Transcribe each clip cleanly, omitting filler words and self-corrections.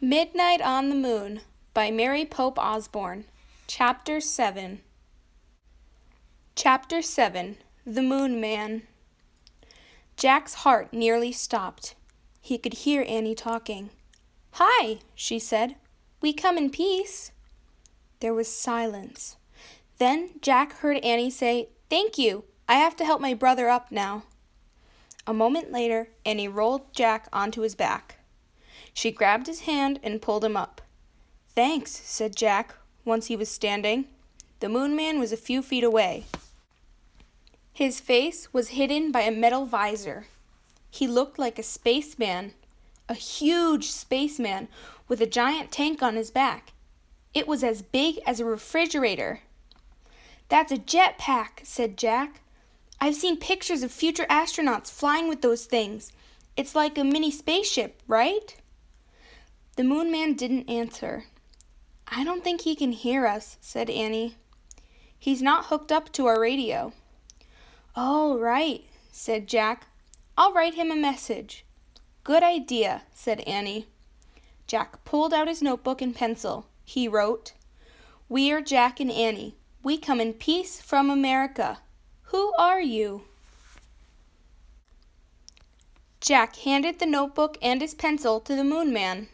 Midnight on the Moon by Mary Pope Osborne. Chapter 7. Chapter 7. The Moon Man. Jack's heart nearly stopped. He could hear Annie talking. "Hi," she said. "We come in peace." There was silence. Then Jack heard Annie say, "Thank you. I have to help my brother up now." A moment later, Annie rolled Jack onto his back. She grabbed his hand and pulled him up. "Thanks," said Jack, once he was standing. The Moon Man was a few feet away. His face was hidden by a metal visor. He looked like a spaceman, a huge spaceman with a giant tank on his back. It was as big as a refrigerator. "That's a jetpack," said Jack. "I've seen pictures of future astronauts flying with those things. It's like a mini spaceship, right?" The Moon Man didn't answer. "I don't think he can hear us," said Annie. "He's not hooked up to our radio." "Oh, right," said Jack. "I'll write him a message." "Good idea," said Annie. Jack pulled out his notebook and pencil. He wrote, "We are Jack and Annie. We come in peace from America. Who are you?" Jack handed the notebook and his pencil to the Moon Man.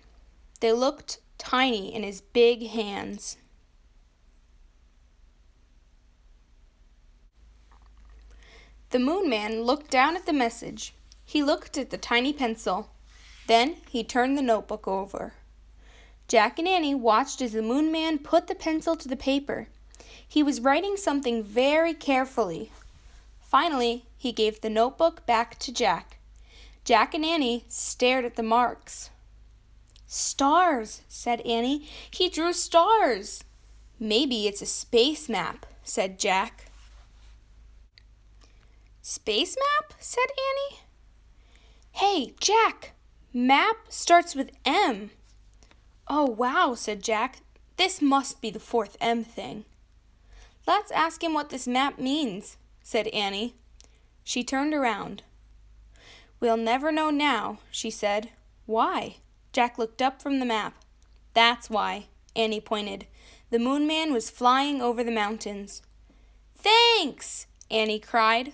They looked tiny in his big hands. The Moon Man looked down at the message. He looked at the tiny pencil. Then he turned the notebook over. Jack and Annie watched as the Moon Man put the pencil to the paper. He was writing something very carefully. Finally, he gave the notebook back to Jack. Jack and Annie stared at the marks. "Stars," said Annie. "He drew stars." "Maybe it's a space map," said Jack. "Space map?" said Annie. "Hey, Jack, map starts with M." "Oh, wow," said Jack. "This must be the fourth M thing." "Let's ask him what this map means," said Annie. She turned around. "We'll never know now," she said. "Why?" Jack looked up from the map. "That's why," Annie pointed. The Moon Man was flying over the mountains. "Thanks!" Annie cried.